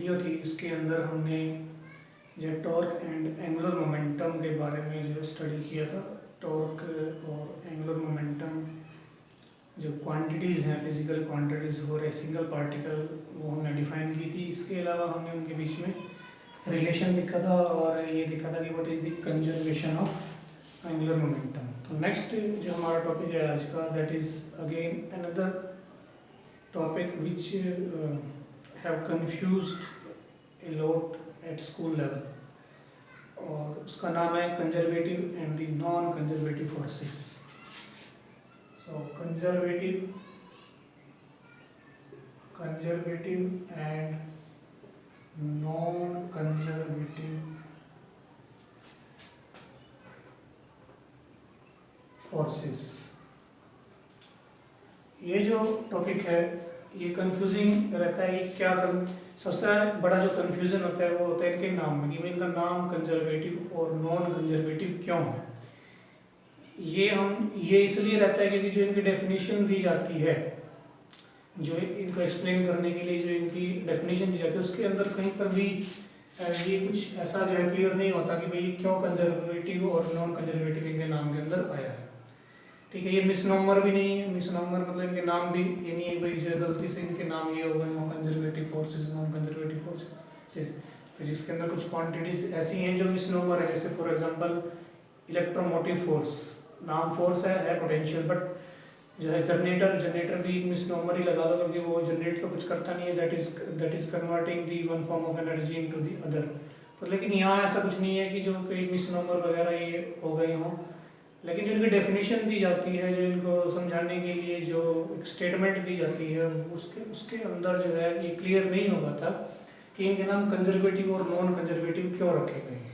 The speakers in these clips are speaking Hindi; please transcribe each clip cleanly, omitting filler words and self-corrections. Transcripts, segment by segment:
वीडियो थी उसके अंदर हमने जो टॉर्क एंड एंगुलर मोमेंटम के बारे में जो स्टडी किया था। टॉर्क और एंगुलर मोमेंटम जो क्वांटिटीज़ हैं, physical quantities for a single particle, वो हमने डिफाइन की थी। इसके अलावा हमने उनके बीच में रिलेशन देखा था और ये देखा था कि what is the conservation of angular momentum. तो नेक्स्ट जो हमारा टॉपिक है आज का, that is again another topic which have confused a lot at school level, और उसका नाम है conservative and the non conservative forces. So conservative and non conservative forces. ये जो टॉपिक है ये कंफ्यूजिंग रहता है। ये क्या सबसे बड़ा जो कंफ्यूजन होता है वो होता है इनके नाम में, कि इनका नाम कंजर्वेटिव और नॉन कंजर्वेटिव क्यों है। ये इसलिए रहता है क्योंकि जो इनकी डेफिनेशन दी जाती है, जो इनको एक्सप्लेन करने के लिए जो इनकी डेफिनेशन दी जाती है, उसके अंदर कहीं पर भी ये कुछ ऐसा जो है क्लियर नहीं होता कि भाई क्यों कंजर्वेटिव और नॉन कंजर्वेटिव इनके नाम के अंदर आया है। ठीक है, ये मिसनोमर भी नहीं है। मिसनोमर मतलब इनके नाम भी ये नहीं है भाई जो गलती से इनके नाम ये हो गए हों conservative forces, non conservative forces. Physics के अंदर कुछ क्वांटिटीज ऐसी हैं जो मिसनोमर है, जैसे फॉर एग्जांपल इलेक्ट्रोमोटिव फोर्स, नाम फोर्स है पोटेंशियल, बट जो है जनरेटर भी मिसनोमर ही लगा लो, क्योंकि वो जनरेट तो कुछ करता नहीं है, that is converting the one form of energy into the other. तो लेकिन यहाँ ऐसा कुछ नहीं है कि जो कोई मिसनोमर वगैरह ये हो गए हों, लेकिन जो इनकी डेफिनेशन दी जाती है, जो इनको समझाने के लिए जो एक स्टेटमेंट दी जाती है, उसके अंदर जो है ये क्लियर नहीं हो पाता कि इनके नाम कंजर्वेटिव और नॉन कंजर्वेटिव क्यों रखे गए हैं।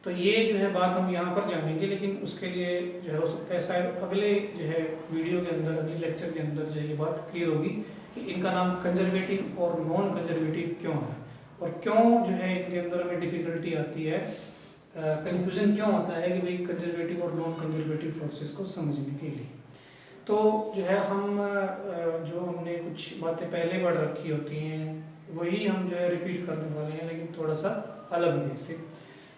तो ये जो है बात हम यहाँ पर जानेंगे, लेकिन उसके लिए जो है हो सकता है शायद अगले जो है वीडियो के अंदर, अगले लेक्चर के अंदर जो है ये बात क्लियर होगी कि इनका नाम कंजर्वेटिव और नॉन कंजर्वेटिव क्यों है, और क्यों जो है इनके अंदर हमें डिफ़िकल्टी आती है, कंफ्यूजन क्यों होता है कि भाई कंजर्वेटिव और नॉन कंजर्वेटिव फोर्सेस को समझने के लिए। तो जो है हम जो हमने कुछ बातें पहले पढ़ रखी होती हैं वही हम जो है रिपीट करने वाले हैं, लेकिन थोड़ा सा अलग वे से।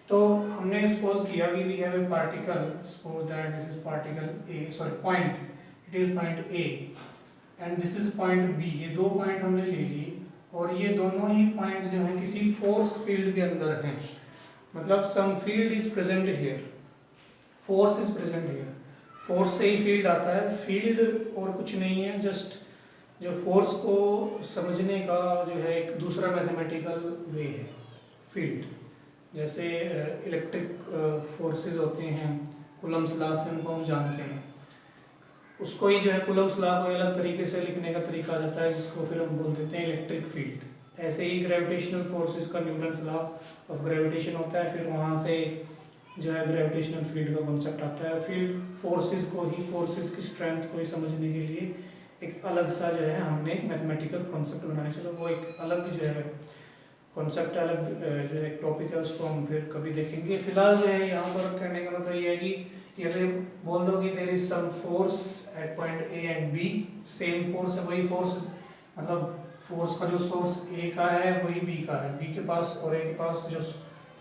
तो हमने सपोज किया कि we have a particle, suppose that this is particle A, sorry point, it is point A and this is point B. ये दो पॉइंट हमने ले लिए और ये दोनों ही पॉइंट जो है किसी फोर्स फील्ड के अंदर हैं, मतलब some field is present here, force is present here. Force से ही फील्ड आता है, फील्ड और कुछ नहीं है, जस्ट जो फोर्स को समझने का जो है एक दूसरा मैथमेटिकल वे है फील्ड। जैसे इलेक्ट्रिक फोर्सेस होते हैं, कूलम्ब्स लॉ से उनको हम जानते हैं, उसको ही जो है कूलम्ब्स लॉ को अलग तरीके से लिखने का तरीका आ जाता है, जिसको फिर हम बोल देते हैं इलेक्ट्रिक फील्ड। ऐसे ही ग्रेविटेशनल फोर्सेस का न्यूटन्स लॉ ऑफ ग्रेविटेशन होता है, फिर वहाँ से जो है ग्रेविटेशनल फील्ड का कॉन्सेप्ट आता है। फील्ड फोर्सेस को ही, फोर्सेस की स्ट्रेंथ को ही समझने के लिए एक अलग सा जो है हमने मैथमेटिकल कॉन्सेप्ट बनाने, चलो वो एक अलग जो है कॉन्सेप्ट, अलग जो है एक टॉपिक है, उसको हम फिर कभी देखेंगे। फिलहाल जो है यहाँ पर कहने का मतलब ये है कि यदि बोल दो कि there is some force at point A and B, same force है, वही फोर्स, मतलब फोर्स का जो सोर्स ए का है वही बी का है, बी के पास और ए के पास जो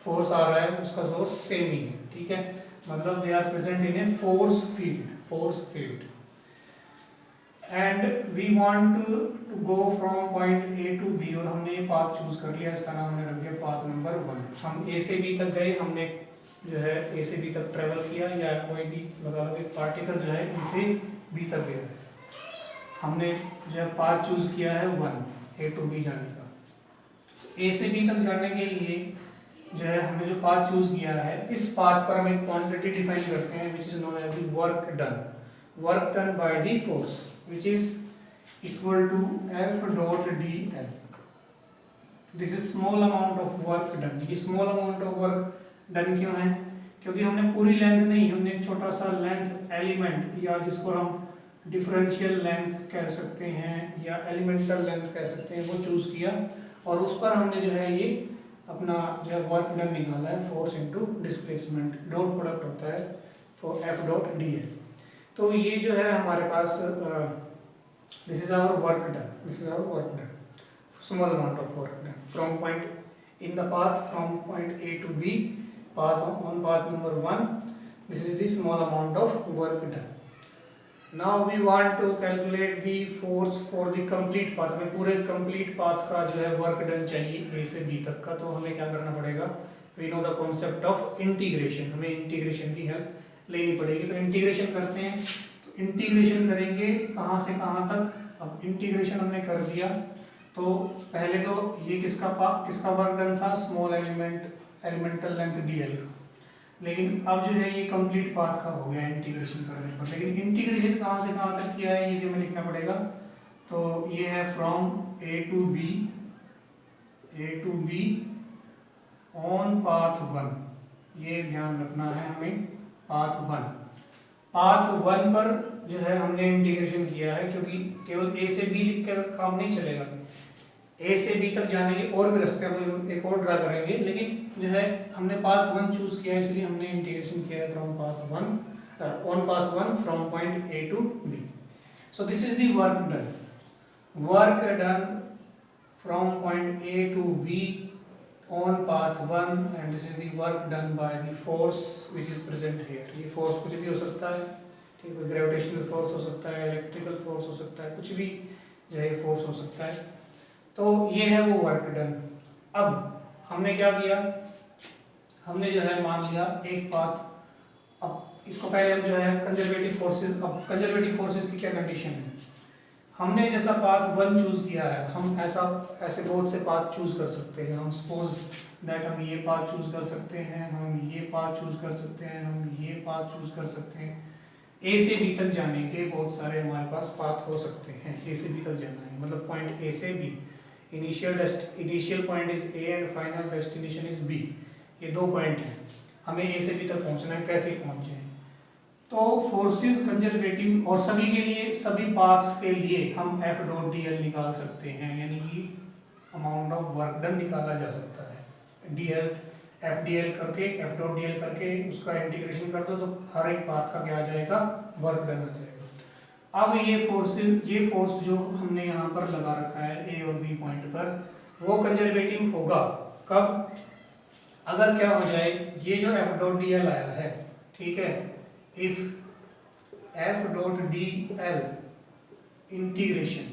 फोर्स आ रहा है उसका सोर्स सेम ही है। ठीक है, मतलब they are present in a force field and we want to go from point A to B, और हमने ये पाथ चूज कर लिया, इसका नाम हमने रख दिया पाथ नंबर 1। हम ए से बी तक गए, हमने जो है ए से बी तक ट्रेवल किया, या कोई भी लगा लो पार्टिकल जो है ए से बी तक गया, हमने जो है पाथ चूज किया है 1, ए टू बी जाने का। ए से बी तक जाने के लिए जो है हमने जो पाथ चूज किया है, इस पाथ पर हम एक क्वांटिटी डिफाइन करते हैं which is known as the work done by the force, which is equal to F dot dl. This is small amount of work done. ये small amount of work done क्यों है? क्योंकि हमने पूरी लेंथ नहीं, हमने एक छोटा सा लेंथ एलिमेंट, या जिसको हम डिफरेंशियल लेंथ कह सकते हैं या एलिमेंटल लेंथ कह सकते हैं, वो चूज किया, और उस पर हमने जो है ये अपना जो है वर्क डन निकाला है, force into displacement, dot product होता है फॉर F डॉट dl। तो ये जो है हमारे पास this is our work done small amount of work done from point in the path from point A to B, path on path number 1. This is the small amount of work done. Now we want to calculate the force for the complete path. हमें पूरे complete path का जो है work done चाहिए A से B तक का, तो हमें क्या करना पड़ेगा? We know the concept of integration. हमें integration की help लेनी पड़ेगी। तो integration करते हैं। तो integration करेंगे कहाँ से कहाँ तक? अब इंटीग्रेशन हमने कर दिया, तो पहले तो ये किसका वर्क डन था? स्मॉल एलिमेंटल लेंथ dl का। लेकिन अब जो है ये कंप्लीट पाथ का हो गया इंटीग्रेशन करने पर। लेकिन इंटीग्रेशन कहाँ से कहाँ तक किया है ये भी हमें लिखना पड़ेगा। तो ये है from A to B on path 1, ये ध्यान रखना है हमें। पाथ 1 पर जो है हमने इंटीग्रेशन किया है, क्योंकि केवल A से B लिख कर काम नहीं चलेगा। A से B तक जाने के और भी रास्ते हम एक और ड्रा करेंगे, लेकिन जो है हमने पाथ 1 चूज किया है, इसलिए हमने इंटीग्रेशन किया है from path 1 on path 1 from point A to B। So this is the work done from point A to B on path 1 and this is the work done by the force which is present here। ये force कुछ भी हो सकता है, ठीक है, ग्रेविटेशनल फोर्स हो सकता है, इलेक्ट्रिकल फोर्स हो सकता है, कुछ भी जो है फोर्स हो सकता है। तो ये है वो वर्क डन। अब हमने क्या किया? हमने जो है मान लिया एक पाथ। अब इसको पहले हम जो है कंजर्वेटिव फोर्सेस, अब कंजर्वेटिव फोर्सेस की क्या कंडीशन है? हमने जैसा पाथ 1 चूज किया है, हम ऐसे बहुत से पाथ चूज कर सकते हैं। हम सपोज दैट हम ये पाथ चूज कर सकते हैं, हम ये पाथ चूज कर सकते हैं, हम ये पाथ चूज कर सकते हैं। A से B तक जाने के बहुत सारे हमारे पास पाथ हो सकते हैं। A से B तक जाना है मतलब पॉइंट A से B, initial point is A and final destination is B। ये 2 पॉइंट हैं, हमें A से B तक पहुंचना है। कैसे पहुंचे? तो फोर्सेस कंजर्वेटिव और सभी के लिए, सभी पाथ्स के लिए हम F डॉट dl निकाल सकते हैं, यानी कि अमाउंट ऑफ वर्क डन निकाला जा सकता है। dl F dl करके, F डॉट dl करके उसका इंटीग्रेशन कर दो, तो हर एक पाथ का क्या आ जाएगा? वर्क डन आ जाएगा। अब ये फोर्स जो हमने यहाँ पर लगा रखा है A और B पॉइंट पर, वो कंजर्वेटिव होगा कब? अगर क्या हो जाए, ये जो F डॉट dl आया है, ठीक है, if F dot dl integration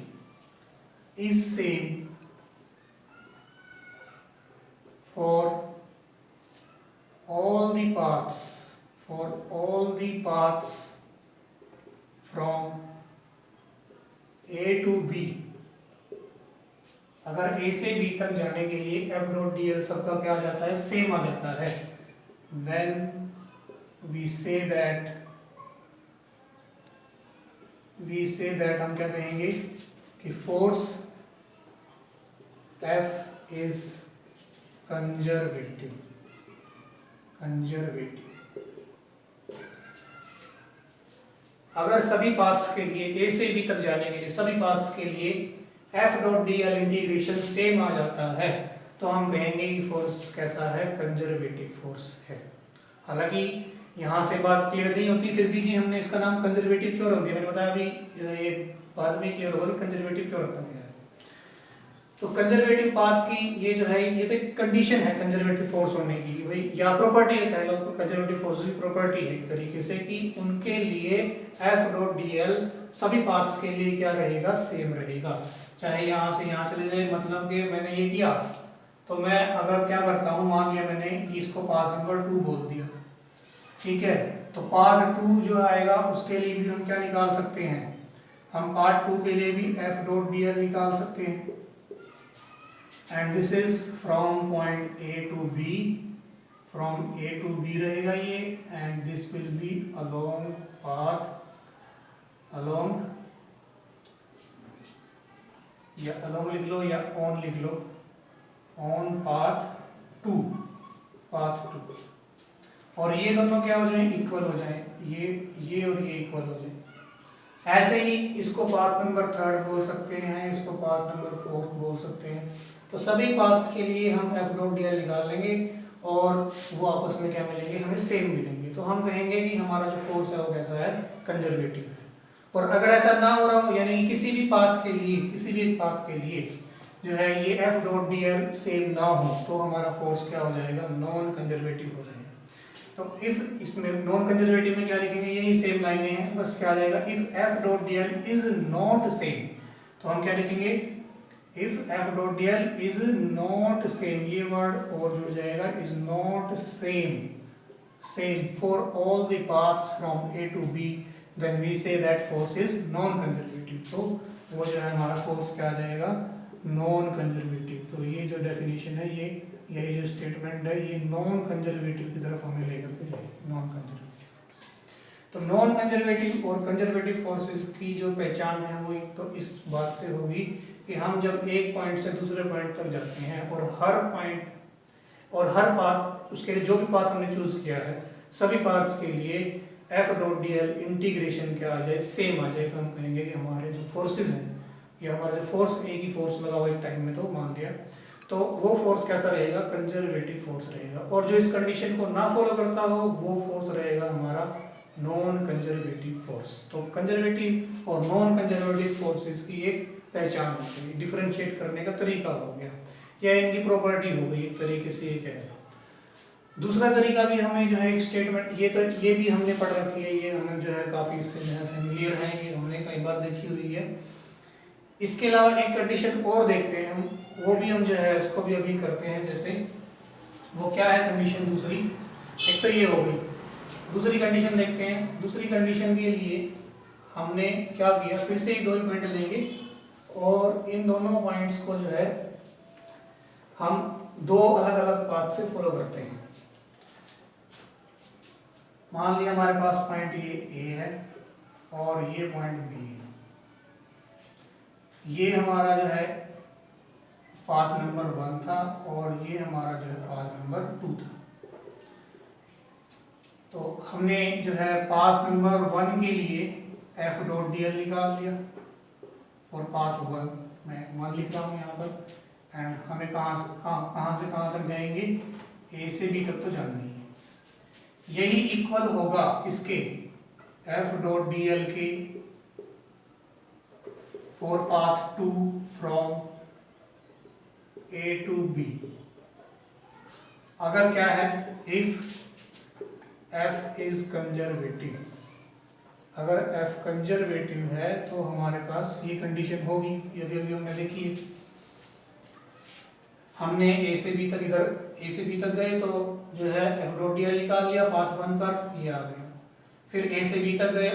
is same for all the paths from A to B, अगर A से B तक जाने के लिए F dot dl सबका क्या आ जाता है? सेम आ जाता है। then we say that हम क्या कहेंगे कि फोर्स F is कंजर्वेटिव। अगर सभी पाथ्स के लिए A से B तक जाने के लिए सभी पाथ्स के लिए F dot dl integration same आ जाता है, तो हम कहेंगे कि फोर्स कैसा है? कंजर्वेटिव फोर्स है। हालांकि यहाँ से बात क्लियर नहीं होती फिर भी कि हमने इसका नाम कंजर्वेटिव क्यों रख दिया। मैंने बताया अभी ये बाद में क्लियर होगा कि कंजर्वेटिव क्यों रखा गया है। तो कंजर्वेटिव पाथ की ये जो है, ये तो एक कंडीशन है कंजर्वेटिव फोर्स होने की, भाई या प्रॉपर्टी है, कह लो कंजर्वेटिव फोर्स की प्रॉपर्टी है एक तरीके से, कि उनके लिए F डॉट dl सभी पाथ्स के लिए क्या रहेगा? सेम रहेगा। चाहे यहाँ से यहाँ चले जाए, मतलब कि मैंने ये किया तो मैं अगर क्या करता हूँ, मान लिया मैंने इसको पाथ नंबर 2 बोल दिया, ठीक है, तो पाथ 2 जो आएगा उसके लिए भी हम क्या निकाल सकते हैं? हम पार्ट 2 के लिए भी F डॉट dl निकाल सकते हैं। And this is from point A to B, from A to B रहेगा ये, and this will be along path, along या अलोंग लिख लो या ऑन लिख लो, ऑन पाथ 2। और ये दोनों क्या हो जाए? इक्वल हो जाए, ये और ये इक्वल हो जाए। ऐसे ही इसको पाथ नंबर 3 बोल सकते हैं, इसको पाथ नंबर 4 बोल सकते हैं। तो सभी पाथ्स के लिए हम F डॉट dl निकाल लेंगे और वो आपस में क्या मिलेंगे? हमें सेम मिलेंगे। तो हम कहेंगे कि हमारा जो फोर्स है वो कैसा है? कंजर्वेटिव है। और अगर ऐसा ना हो रहा हो, यानी किसी भी एक पाथ के लिए जो है ये F dot D L same ना हो तो हमारा फोर्स क्या हो जाएगा, नॉन कंजर्वेटिव हो जाएगा। तो इफ इसमें नॉन कंजर्वेटिव में क्या लिखेंगे, यही सेम लाइनें हैं, बस क्या आ जाएगा, if F dot D L is not same, तो हम क्या लिखेंगे, if F dot D L is not same, ये वर्ड और जुड़ जाएगा, is not same for all the paths from A to B, then we say that force is non conservative. तो वो जो है हमारा फोर्स क्या आ जाएगा, नॉन कंजर्वेटिव। तो ये जो डेफिनेशन है, ये जो स्टेटमेंट है, ये नॉन कंजर्वेटिव की तरफ हमें लेकर के जाएगी, नॉन कंजर्वेटिव। तो नॉन कंजर्वेटिव और कंजर्वेटिव फोर्सेस की जो पहचान है वो एक तो इस बात से होगी कि हम जब एक पॉइंट से दूसरे पॉइंट तक जाते हैं और हर पॉइंट और हर पाथ, उसके लिए जो भी पाथ हमने चूज किया है, सभी पाथ्स के लिए F dot D L integration क्या आ जाए, सेम आ जाए, तो हम कहेंगे कि हमारे जो फोर्सेज हैं, या हमारा जो फोर्स, एक ही फोर्स लगा हुआ एक टाइम में, तो मान लिया, तो वो फोर्स कैसा रहेगा, कंजर्वेटिव फोर्स रहेगा। और जो इस कंडीशन को ना फॉलो करता हो वो फोर्स रहेगा हमारा नॉन कंजर्वेटिव फोर्स। तो कंजर्वेटिव और नॉन कंजर्वेटिव फोर्सेस की एक पहचान हो गई, डिफरेंशिएट करने का तरीका हो गया, या इनकी प्रॉपर्टी हो गई एक तरीके से, ये कह। दूसरा तरीका भी हमें जो है एक स्टेटमेंट, ये भी हमने पढ़ रखी है, ये हमें जो है काफ़ी इससे जो है फेमिलियर है, ये हमने कई बार देखी हुई है। इसके अलावा एक कंडीशन और देखते हैं हम, वो भी हम जो है उसको भी अभी करते हैं। जैसे वो क्या है कंडीशन दूसरी, एक तो ये हो गई, दूसरी कंडीशन देखते हैं। दूसरी कंडीशन के लिए हमने क्या किया, फिर से दो पॉइंट लेंगे और इन दोनों पॉइंट्स को जो है हम दो अलग अलग पाथ से फॉलो करते हैं। मान लिया हमारे पास पॉइंट ये ए है और ये पॉइंट बी है, ये हमारा जो है पाथ नंबर 1 था और ये हमारा जो है पाथ नंबर 2 था। तो हमने जो है पाथ नंबर 1 के लिए एफ डॉट डी एल निकाल लिया और पाथ 1 मैं 1 लिख रहा हूँ यहाँ पर, एंड हमें कहाँ से कहाँ तक जाएंगे, ए से बी तक तो जाना ही है। यही इक्वल होगा इसके एफ डॉट डी एल के for path 2 from A to B. अगर क्या है, इफ एफ इज कंजर्वेटिव, अगर एफ कंजर्वेटिव है तो हमारे पास ये कंडीशन होगी, ये भी अभी हमने देखी है। हमने ए से बी तक, इधर ए से बी तक गए तो जो है एफ डॉट डी एल निकाल लिया पाथ 1 पर, ये आ गया। फिर ए से बी तक गए,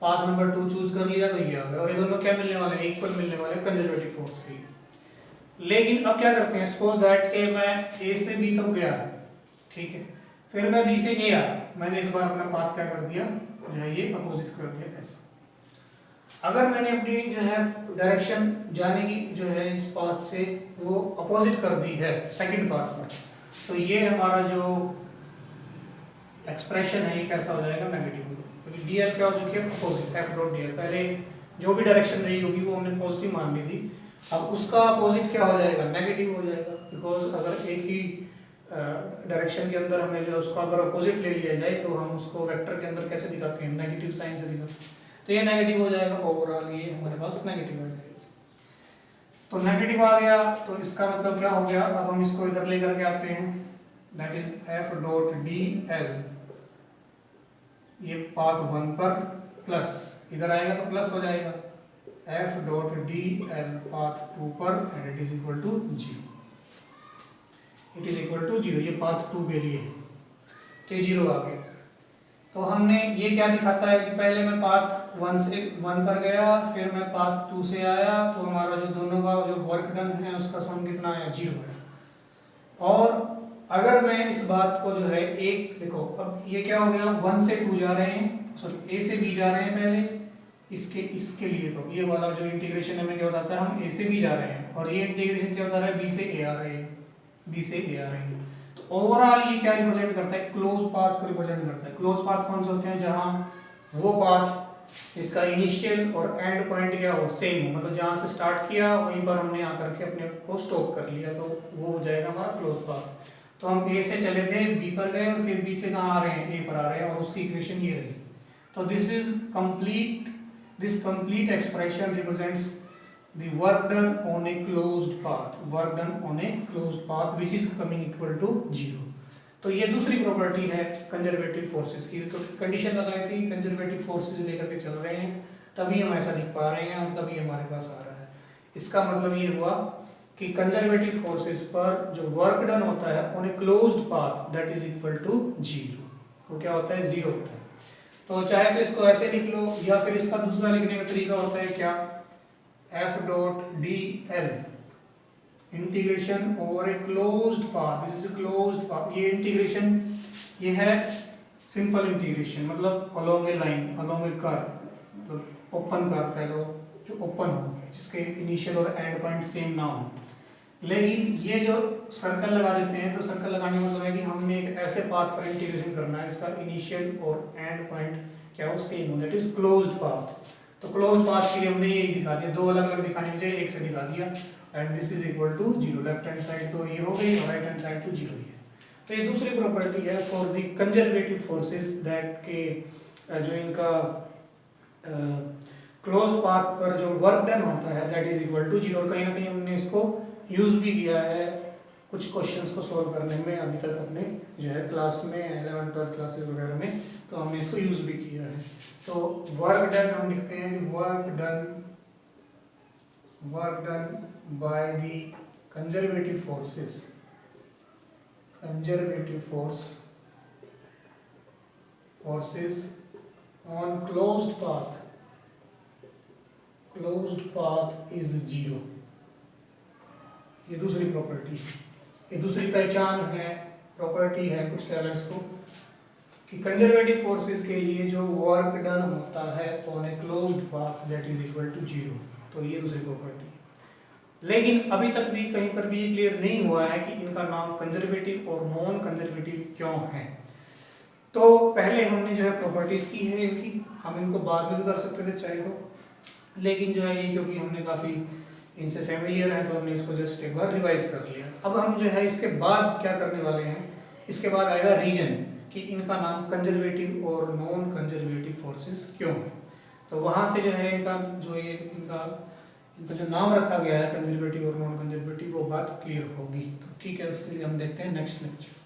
पाथ नंबर 2 चूज कर लिया तो ये आ गया। और ये दोनों क्या मिलने वाले, इक्वल मिलने वाले कंजर्वेटिव फोर्स के लिए। लेकिन अब क्या करते हैं, सपोज दैट कि मैं ए से बी तक गया, ठीक है, फिर मैं बी से ए आया, मैंने इस बार अपना पाथ क्या कर दिया, जो है ये अपोजिट कर दिया ऐसा। अगर मैंने अपनी जो है डायरेक्शन जाने की जो है इस पाथ से वो अपोजिट कर दी है सेकंड पाथ पर, तो ये हमारा जो एक्सप्रेशन है ये कैसा हो जाएगा, नेगेटिव हो जाएगा। क्योंकि डी एल क्या हो चुकी है, opposite, F dot D L. पहले जो भी डायरेक्शन रही होगी वो हमने पॉजिटिव मान ली थी, अब उसका अपोजिट क्या हो जाएगा, नेगेटिव हो जाएगा। बिकॉज अगर एक ही डायरेक्शन के अंदर हमें जो उसका अगर अपोजिट ले लिया जाए तो हम उसको वेक्टर के अंदर कैसे दिखाते हैं, नेगेटिव साइन से दिखाते हैं, तो ये नेगेटिव हो जाएगा। ओवरऑल ये हमारे पास नेगेटिव आ जाएगा। तो नेगेटिव आ गया तो इसका मतलब क्या हो गया, अब हम इसको इधर लेकर के आते हैं, that is F dot D L, ये पाथ 1 पर प्लस, इधर आएगा तो प्लस हो जाएगा, F dot D L path 2 पर, and it is equal to 0, it is equal to 0, ये पाथ 2 के लिए तो 0 आ गया। तो हमने ये क्या दिखाता है कि पहले मैं पाथ 1 पर गया, फिर मैं पाथ 2 से आया, तो हमारा जो दोनों का जो वर्क डन है उसका सम कितना आया, 0 है। और अगर मैं इस बात को जो है एक, देखो अब ये क्या हो गया, 1 से 2 जा रहे हैं, सॉरी ए से बी जा रहे हैं पहले, इसके लिए तो ये वाला जो इंटीग्रेशन हमें क्या बताता है, हम ए से बी जा रहे हैं, और ये इंटीग्रेशन क्या बता रहा है, बी से ए आ रहे हैं, बी से ए आ रहे हैं। तो ओवरऑल ये क्या रिप्रेजेंट करता है, क्लोज पाथ को रिप्रेजेंट करता है। क्लोज पाथ कौन से होते हैं, जहां वो पाथ इसका इनिशियल और एंड पॉइंट क्या हो, सेम हो, मतलब जहां से स्टार्ट किया वहीं पर हमने आकर के अपने को स्टॉप कर लिया, तो वो हो जाएगा हमारा क्लोज पाथ। तो हम ए से चले थे, बी पर गए, और फिर बी से कहाँ आ रहे हैं, ए पर आ रहे हैं, और उसकी इक्वेशन ये रही। तो this complete expression represents the work done on a closed path which is coming equal to 0। तो ये दूसरी प्रॉपर्टी है कंजर्वेटिव फोर्सेस की। तो कंडीशन लगाई थी कंजर्वेटिव फोर्सेस लेकर के चल रहे हैं, तभी हम ऐसा लिख पा रहे हैं और तभी हमारे पास आ रहा है। इसका मतलब ये हुआ कि कंजर्वेटिव फोर्सेस पर जो वर्क डन होता है on a closed path that is equal to 0, वो क्या होता है 0 होता है। तो चाहे तो इसको ऐसे लिख लो या फिर इसका दूसरा लिखने का तरीका होता है क्या, F dot D L integration over A closed path, this is a closed path. ये इंटीग्रेशन ये है सिंपल इंटीग्रेशन, मतलब अलोंग ए लाइन, अलोंग ए कर्व, मतलब ओपन कर्व कह लो, जो ओपन हो, जिसके इनिशियल और एंड पॉइंट सेम ना हो। लेकिन ये जो सर्कल लगा देते हैं, तो सर्कल लगाने का मतलब है कि हमने एक ऐसे पाथ पर इंटीग्रेशन करना है, इसका इनिशियल और एंड पॉइंट क्या हो, सेम हो, दैट इज क्लोज्ड पाथ। तो क्लोज्ड पाथ के लिए हमने यही दिखा दिया, दो अलग अलग दिखाने मुझे एक से दिखा दिया, and this is equal to 0। Left hand side तो ये हो गई और राइट हैंड साइड तो 0 ही है। तो ये दूसरी प्रॉपर्टी है for the conservative forces that के जो इनका क्लोज्ड पाथ पर जो वर्क डन होता है दैट इज इक्वल टू 0। और कहीं ना कहीं हमने इसको यूज भी किया है कुछ क्वेश्चंस को सॉल्व करने में, अभी तक अपने जो है क्लास में 11th 12th क्लासेस वगैरह में, तो हमने इसको यूज भी किया है। तो वर्क डन हम लिखते हैं कि work done by the conservative forces on closed path is 0। ये दूसरी प्रॉपर्टी, ये दूसरी पहचान है, प्रॉपर्टी है, कुछ कह लें इसको, कि कंजर्वेटिव फोर्सेस के लिए जो वर्क डन होता है on a closed path that is equal to 0। तो ये दूसरी प्रॉपर्टी है। लेकिन अभी तक भी कहीं पर भी क्लियर नहीं हुआ है कि इनका नाम कंजर्वेटिव और नॉन कंजर्वेटिव क्यों है। तो पहले हमने जो है प्रॉपर्टीज की है इनकी, हम इनको बाद में भी कर सकते थे चाहे तो, लेकिन जो है ये क्योंकि हमने काफ़ी इनसे फेमिलियर है तो हमने इसको जस्ट एक बार रिवाइज कर लिया। अब हम जो है इसके बाद क्या करने वाले हैं, इसके बाद आएगा रीजन कि इनका नाम कंजर्वेटिव और नॉन कंजर्वेटिव फोर्सेस क्यों है। तो वहाँ से जो है इनका जो नाम रखा गया है कंजर्वेटिव और नॉन कंजर्वेटिव, वो बात क्लियर होगी। तो ठीक है, उसके लिए हम देखते हैं नेक्स्ट लेक्चर।